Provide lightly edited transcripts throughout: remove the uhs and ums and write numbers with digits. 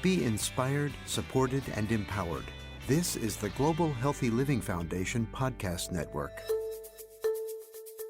Be inspired, supported, and empowered. This is the Global Healthy Living Foundation podcast network.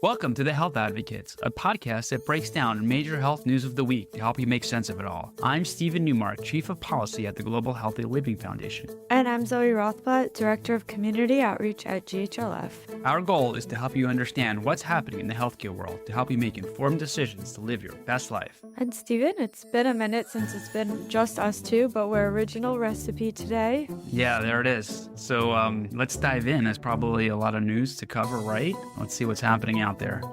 Welcome to The Health Advocates, a podcast that breaks down major health news of the week to help you make sense of it all. I'm Steven Newmark, Chief of Policy at the Global Healthy Living Foundation. And I'm Zoe Rothblatt, Director of Community Outreach at GHLF. Our goal is to help you understand what's happening in the healthcare world to help you make informed decisions to live your best life. And Steven, it's been a minute since it's been just us two, but we're original recipe today. Yeah, there it is. So let's dive in. There's probably a lot of news to cover, right? Let's see what's happening out there.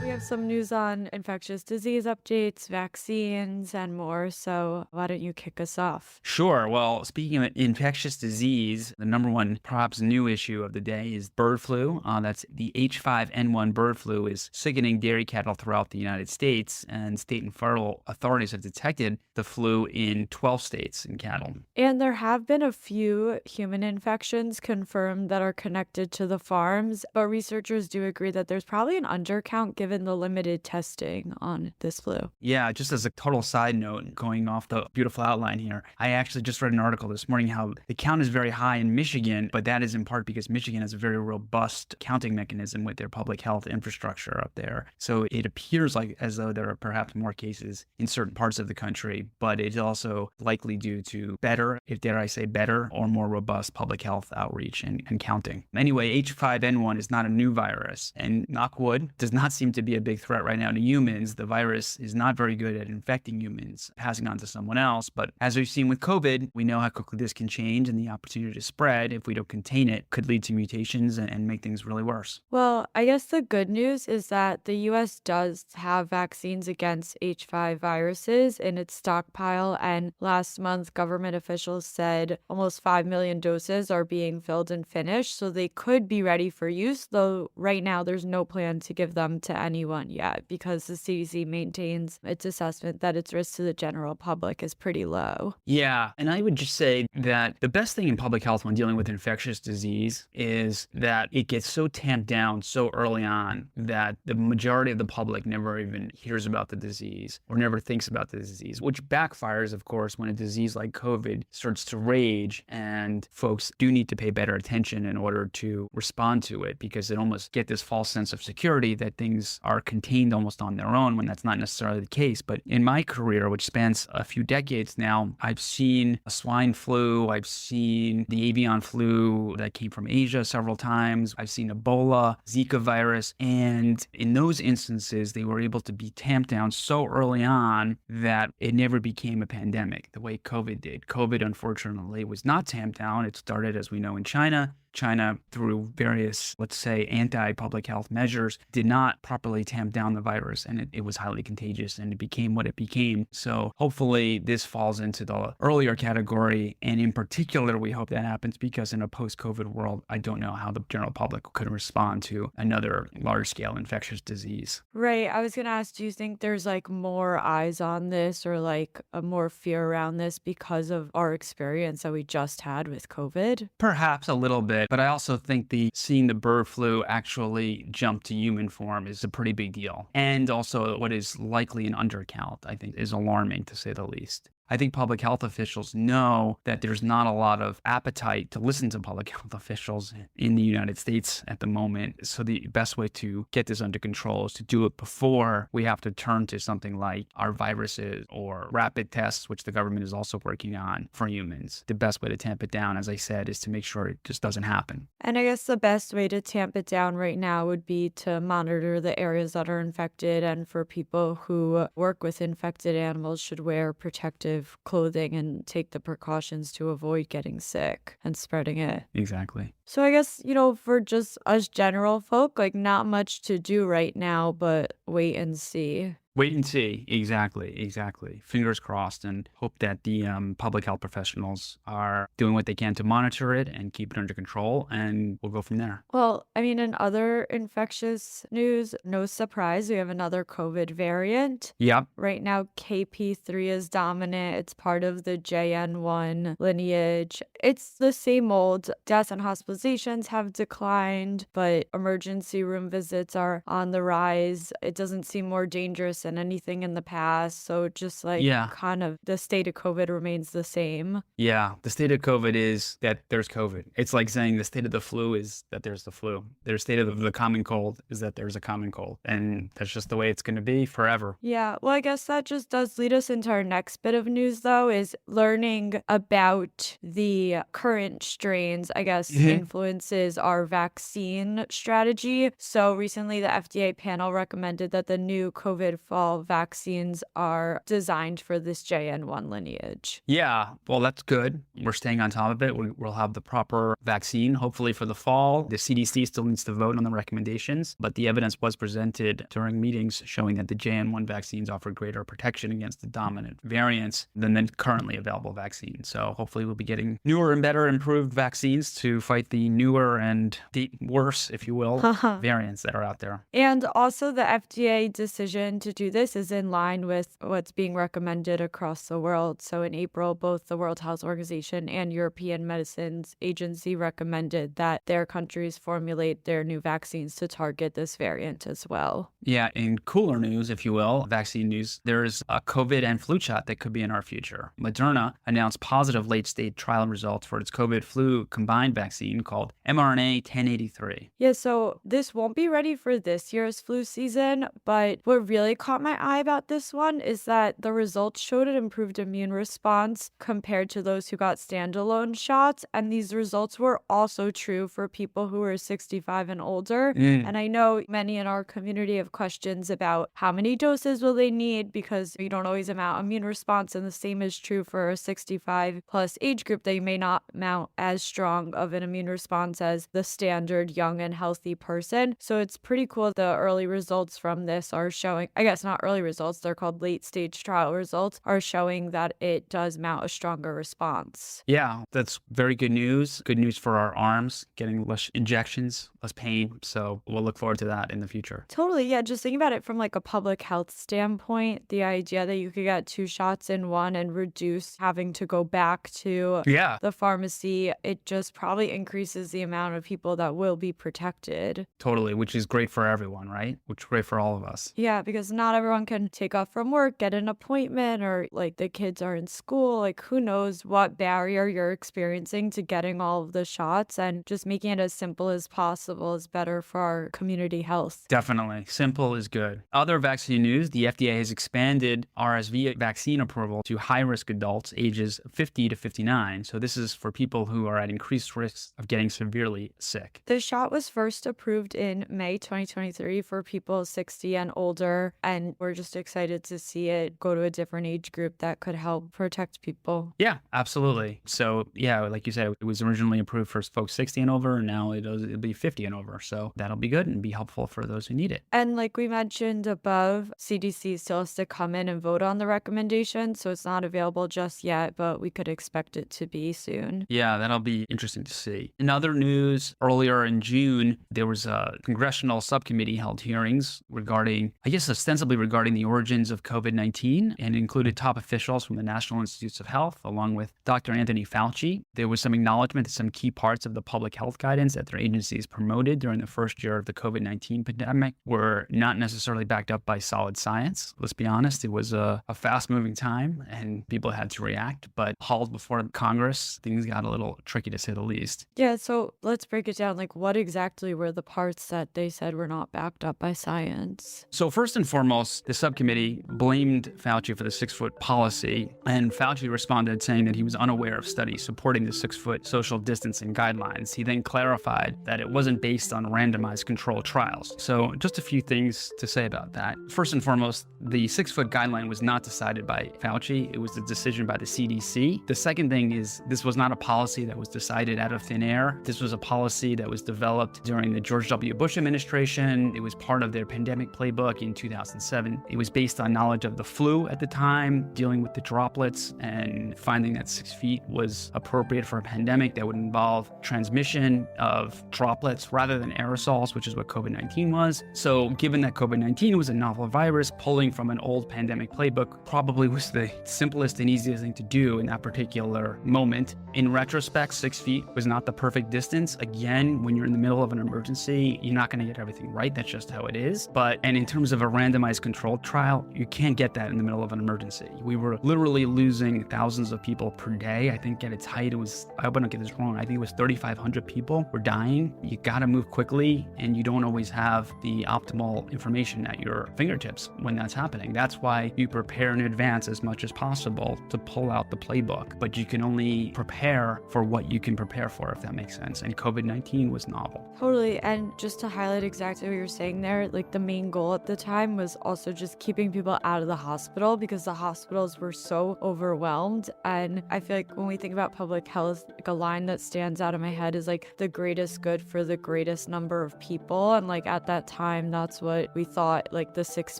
We have some news on infectious disease updates, vaccines, and more. So why don't you kick us off? Sure. Well, speaking of infectious disease, the number one, perhaps new issue of the day is bird flu. That's the H5N1 bird flu is sickening dairy cattle throughout the United States, and state and federal authorities have detected the flu in 12 states in cattle. And there have been a few human infections confirmed that are connected to the farms, but researchers do agree that there's probably an undercount given the limited testing on this flu. Yeah, just as a total side note, going off the beautiful outline here, I actually just read an article this morning how the count is very high in Michigan, but that is in part because Michigan has a very robust counting mechanism with their public health infrastructure up there. So it appears like as though there are perhaps more cases in certain parts of the country, but it's also likely due to better, if dare I say better, or more robust public health outreach and counting. Anyway, H5N1 is not a new virus, and knock wood, does not seem to be a big threat right now to humans. The virus is not very good at infecting humans, passing on to someone else. But as we've seen with COVID, we know how quickly this can change, and the opportunity to spread, if we don't contain it, could lead to mutations and make things really worse. Well, I guess the good news is that the U.S. does have vaccines against H5 viruses in its stockpile, and last month, government officials said almost 5 million doses are being filled and finished, so they could be ready for use, though right now there's no plan to give them to anyone yet because the CDC maintains its assessment that its risk to the general public is pretty low. Yeah, and I would just say that the best thing in public health when dealing with infectious disease is that it gets so tamped down so early on that the majority of the public never even hears about the disease or never thinks about the disease, which backfires, of course, when a disease like COVID starts to rage and folks do need to pay better attention in order to respond to it because it almost get this false sense of security that things are contained almost on their own when that's not necessarily the case. But in my career, which spans a few decades now, I've seen a swine flu, I've seen the avian flu that came from Asia several times, I've seen Ebola, Zika virus, and in those instances, they were able to be tamped down so early on that it never became a pandemic the way COVID did. COVID, unfortunately, was not tamped down. It started, as we know, in China. China, through various, let's say, anti-public health measures, did not properly tamp down the virus, and it was highly contagious, and it became what it became. So hopefully this falls into the earlier category, and in particular, we hope that happens because in a post-COVID world, I don't know how the general public could respond to another large-scale infectious disease. Right. I was going to ask, do you think there's like more eyes on this or like a more fear around this because of our experience that we just had with COVID? Perhaps a little bit. But I also think seeing the bird flu actually jump to human form is a pretty big deal. And also what is likely an undercount, I think, is alarming to say the least. I think public health officials know that there's not a lot of appetite to listen to public health officials in the United States at the moment. So the best way to get this under control is to do it before we have to turn to something like our viruses or rapid tests, which the government is also working on for humans. The best way to tamp it down, as I said, is to make sure it just doesn't happen. And I guess the best way to tamp it down right now would be to monitor the areas that are infected, and for people who work with infected animals should wear protective clothing and take the precautions to avoid getting sick and spreading it. Exactly. So I guess, for just us general folk, like not much to do right now, but wait and see. Wait and see. Exactly. Fingers crossed, and hope that the public health professionals are doing what they can to monitor it and keep it under control, and we'll go from there. Well, in other infectious news, no surprise, we have another COVID variant. Yep. Right now, KP3 is dominant. It's part of the JN1 lineage. It's the same old. Deaths and hospitalizations have declined, but emergency room visits are on the rise. It doesn't seem more dangerous than anything in the past. So just like Yeah. kind of the state of COVID remains the same. Yeah, the state of COVID is that there's COVID. It's like saying the state of the flu is that there's the flu. The state of the common cold is that there's a common cold. And that's just the way it's going to be forever. Yeah, well, I guess that just does lead us into our next bit of news, though, is learning about the current strains, I guess, influences our vaccine strategy. So recently, the FDA panel recommended that the new COVID fall vaccines are designed for this JN1 lineage. Yeah, well, that's good. We're staying on top of it. We'll have the proper vaccine, hopefully for the fall. The CDC still needs to vote on the recommendations, but the evidence was presented during meetings showing that the JN1 vaccines offer greater protection against the dominant variants than the currently available vaccines. So hopefully we'll be getting newer and better improved vaccines to fight the newer and the worse, if you will, variants that are out there. And also the FDA decision to do this is in line with what's being recommended across the world. So in April, both the World Health Organization and European Medicines Agency recommended that their countries formulate their new vaccines to target this variant as well. Yeah, in cooler news, if you will, vaccine news, there's a COVID and flu shot that could be in our future. Moderna announced positive late-stage trial results for its COVID-flu combined vaccine called mRNA 1083. Yeah, so this won't be ready for this year's flu season, but what really caught my eye about this one is that the results showed an improved immune response compared to those who got standalone shots, and these results were also true for people who were 65 and older. And I know many in our community have questions about how many doses will they need because you don't always mount immune response, and the same is true for a 65 plus age group. They may not mount as strong of an immune response as the standard young and healthy person. So it's pretty cool. The early results from this are showing, I guess not early results, they're called late stage trial results, are showing that it does mount a stronger response. Yeah, that's very good news. Good news for our arms, getting less injections, less pain. So we'll look forward to that in the future. Totally. Yeah. Just think about it from like a public health standpoint, the idea that you could get 2 shots in one and reduce having to go back to the pharmacy, it just probably increases the amount of people that will be protected. Totally, which is great for everyone, right? Which is great for all of us. Yeah, because not everyone can take off from work, get an appointment, or like the kids are in school. Like who knows what barrier you're experiencing to getting all of the shots, and just making it as simple as possible is better for our community health. Definitely. Simple is good. Other vaccine news, the FDA has expanded RSV vaccine approval to high-risk adults ages 50 to 59. So this is for people who are at increased risks of getting severely sick. The shot was first approved in May 2023 for people 60 and older, and we're just excited to see it go to a different age group that could help protect people. Yeah, absolutely. So yeah, like you said, it was originally approved for folks 60 and over, and now it'll be 50 and over. So that'll be good and be helpful for those who need it. And like we mentioned above, CDC still has to come in and vote on the recommendation, so it's not available just yet, but we could expect it to be soon. Yeah, that'll be interesting to see. In other news, earlier in June, there was a congressional subcommittee held hearings regarding, I guess ostensibly regarding the origins of COVID-19, and included top officials from the National Institutes of Health, along with Dr. Anthony Fauci. There was some acknowledgement that some key parts of the public health guidance that their agencies promoted during the first year of the COVID-19 pandemic were not necessarily backed up by solid science. Let's be honest, it was a fast-moving time, and people had to react, but hauled before Congress, things got a little tricky to say the least. Yeah, so let's break it down. Like, what exactly were the parts that they said were not backed up by science? So first and foremost, the subcommittee blamed Fauci for the 6-foot policy, and Fauci responded saying that he was unaware of studies supporting the 6-foot social distancing guidelines. He then clarified that it wasn't based on randomized controlled trials. So just a few things to say about that. First and foremost, the 6-foot guideline was not decided by Fauci. It was a decision by the CDC. The second thing is this was not a policy that was decided out of thin air. This was a policy that was developed during the George W. Bush administration. It was part of their pandemic playbook in 2007. It was based on knowledge of the flu at the time, dealing with the droplets, and finding that 6 feet was appropriate for a pandemic that would involve transmission of droplets rather than aerosols, which is what COVID-19 was. So given that COVID-19 was a novel virus, pulling from an old pandemic playbook probably was the simplest and easiest thing to do in that particular moment. In retrospect, 6 feet was not the perfect distance. Again, when you're in the middle of an emergency, you're not going to get everything right. That's just how it is. And in terms of a randomized randomized controlled trial, you can't get that in the middle of an emergency. We were literally losing thousands of people per day. I think at its height, I hope I don't get this wrong, I think it was 3,500 people were dying. You got to move quickly, and you don't always have the optimal information at your fingertips when that's happening. That's why you prepare in advance as much as possible to pull out the playbook. But you can only prepare for what you can prepare for, if that makes sense. And COVID-19 was novel. Totally. And just to highlight exactly what you're saying there, like the main goal at the time was also just keeping people out of the hospital because the hospitals were so overwhelmed. And I feel like when we think about public health, like a line that stands out in my head is like the greatest good for the greatest number of people. And like at that time, that's what we thought, like the 6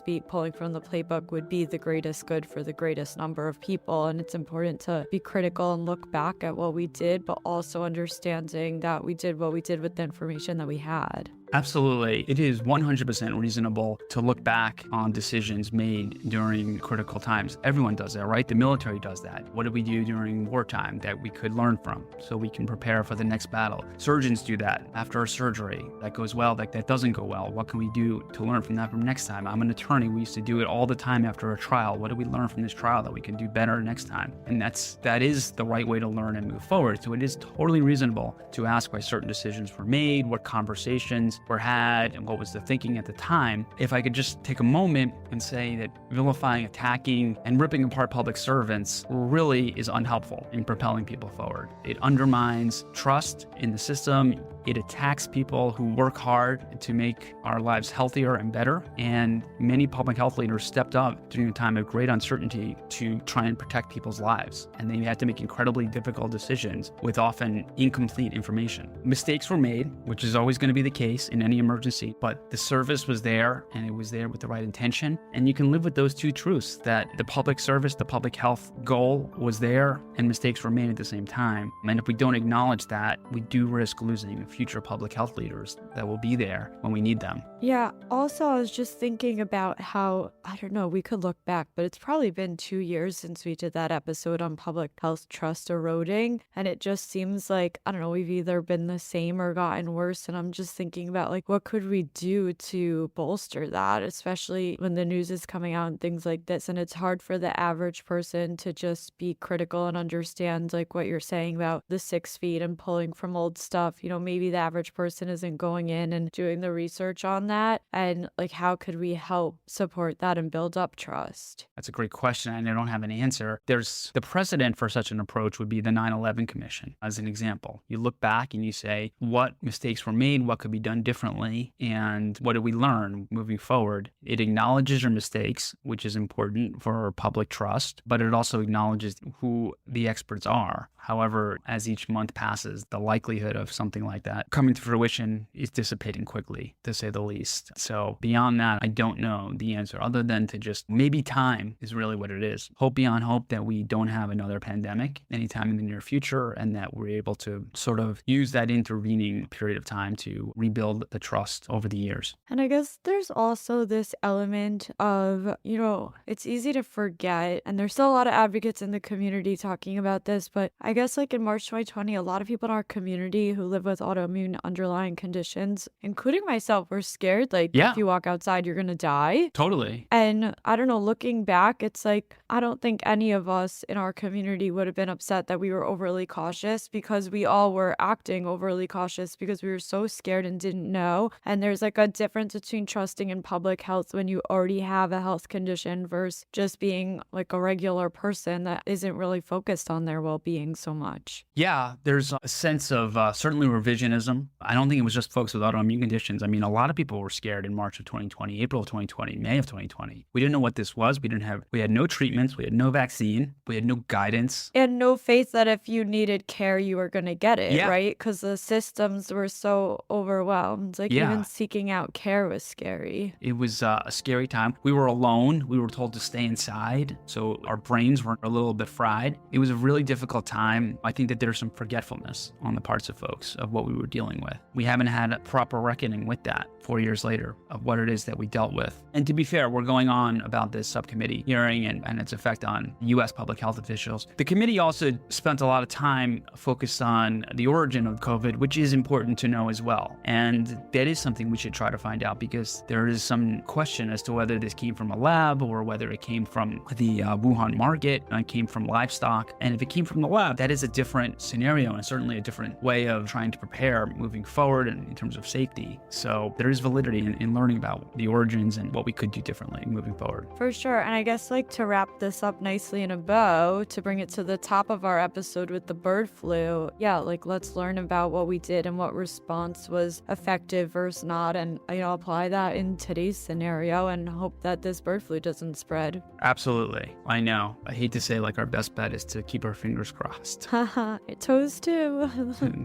feet pulling from the playbook would be the greatest good for the greatest number of people. And it's important to be critical and look back at what we did, but also understanding that we did what we did with the information that we had. Absolutely. It is 100% reasonable to look back on decisions made during critical times. Everyone does that, right? The military does that. What did we do during wartime that we could learn from so we can prepare for the next battle? Surgeons do that after a surgery. That goes well, that doesn't go well. What can we do to learn from that from next time? I'm an attorney. We used to do it all the time after a trial. What did we learn from this trial that we can do better next time? And that is the right way to learn and move forward. So it is totally reasonable to ask why certain decisions were made, what conversations were had, and what was the thinking at the time. If I could just take a moment and say that vilifying, attacking, and ripping apart public servants really is unhelpful in propelling people forward. It undermines trust in the system. It attacks people who work hard to make our lives healthier and better. And many public health leaders stepped up during a time of great uncertainty to try and protect people's lives. And they had to make incredibly difficult decisions with often incomplete information. Mistakes were made, which is always going to be the case in any emergency, but the service was there, and it was there with the right intention. And you can live with those two truths, that the public service, the public health goal was there, and mistakes were made at the same time. And if we don't acknowledge that, we do risk losing future public health leaders that will be there when we need them. Yeah. Also, I was just thinking about how, I don't know, we could look back, but it's probably been 2 years since we did that episode on public health trust eroding. And it just seems like, I don't know, we've either been the same or gotten worse. And I'm just thinking about like, what could we do to bolster that, especially when the news is coming out and things like this. And it's hard for the average person to just be critical and understand like what you're saying about the 6 feet and pulling from old stuff. You know, maybe the average person isn't going in and doing the research on that. And like, how could we help support that and build up trust? That's a great question, and I don't have an answer. There's the precedent for such an approach would be the 9/11 Commission as an example. You look back and you say, what mistakes were made? What could be done differently? And what did we learn moving forward? It acknowledges your mistakes, which is important for public trust, but it also acknowledges who the experts are. However, as each month passes, the likelihood of something like that coming to fruition is dissipating quickly, to say the least. So beyond that, I don't know the answer other than to just maybe time is really what it is. Hope beyond hope that we don't have another pandemic anytime in the near future, and that we're able to sort of use that intervening period of time to rebuild the trust over the years. And I guess there's also this element of, you know, it's easy to forget, and there's still a lot of advocates in the community talking about this, but I guess like in March 2020, a lot of people in our community who live with autoimmune underlying conditions, including myself, were scared. Like, if you walk outside, you're going to die. Totally. And I don't know, looking back, it's like, I don't think any of us in our community would have been upset that we were overly cautious, because we all were acting overly cautious because we were so scared and didn't know. And there's like a difference between trusting in public health when you already have a health condition versus just being like a regular person that isn't really focused on their well-being so much. Yeah, there's a sense of certainly revisionism. I don't think it was just folks with autoimmune conditions. I mean, a lot of people were scared in March of 2020, April of 2020, May of 2020. We didn't know what this was. We had no treatments. We had no vaccine. We had no guidance. And no faith that if you needed care, you were going to get it, right? Because the systems were so overwhelmed. Like even seeking out care was scary. It was a scary time. We were alone. We were told to stay inside. So our brains were a little bit fried. It was a really difficult time. I think that there's some forgetfulness on the parts of folks of what we we were dealing with. We haven't had a proper reckoning with that 4 years later of what it is that we dealt with. And to be fair, we're going on about this subcommittee hearing and its effect on U.S. public health officials. The committee also spent a lot of time focused on the origin of COVID, which is important to know as well. And that is something we should try to find out, because there is some question as to whether this came from a lab or whether it came from the Wuhan market and came from livestock. And if it came from the lab, that is a different scenario and certainly a different way of trying to prepare moving forward in terms of safety. So there is validity in learning about the origins and what we could do differently moving forward. For sure. And I guess to wrap this up nicely in a bow, to bring it to the top of our episode with the bird flu, let's learn about what we did and what response was effective versus not, and apply that in today's scenario and hope that this bird flu doesn't spread. Absolutely. I know. I hate to say our best bet is to keep our fingers crossed. Haha, toes too.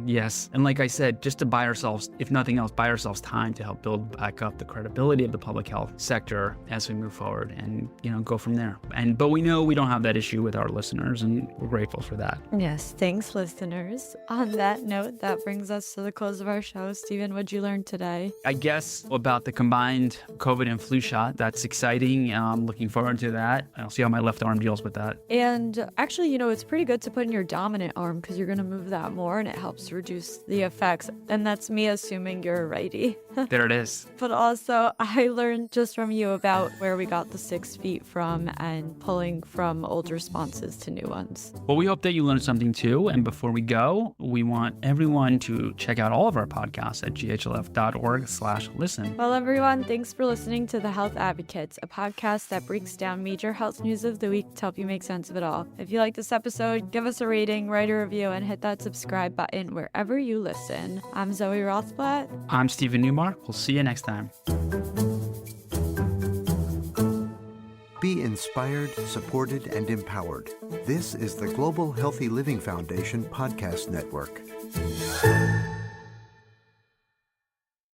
Yes. And like I said, just to buy ourselves, if nothing else, buy ourselves time to help build back up the credibility of the public health sector as we move forward and, go from there. But we know we don't have that issue with our listeners, and we're grateful for that. Yes. Thanks, listeners. On that note, that brings us to the close of our show. Steven, what'd you learn today? I guess about the combined COVID and flu shot. That's exciting. I'm looking forward to that. I'll see how my left arm deals with that. And actually, it's pretty good to put in your dominant arm because you're going to move that more and it helps reduce the effects. And that's me assuming you're a righty. There it is. But also, I learned just from you about where we got the 6 feet from and pulling from old responses to new ones. Well, we hope that you learned something too. And before we go, we want everyone to check out all of our podcasts at ghlf.org/listen. Well, everyone, thanks for listening to The Health Advocates, a podcast that breaks down major health news of the week to help you make sense of it all. If you like this episode, give us a rating, write a review, and hit that subscribe button wherever you listen. I'm Zoe Rothblatt. I'm Steven Newmark. We'll see you next time. Be inspired, supported, and empowered. This is the Global Healthy Living Foundation Podcast Network.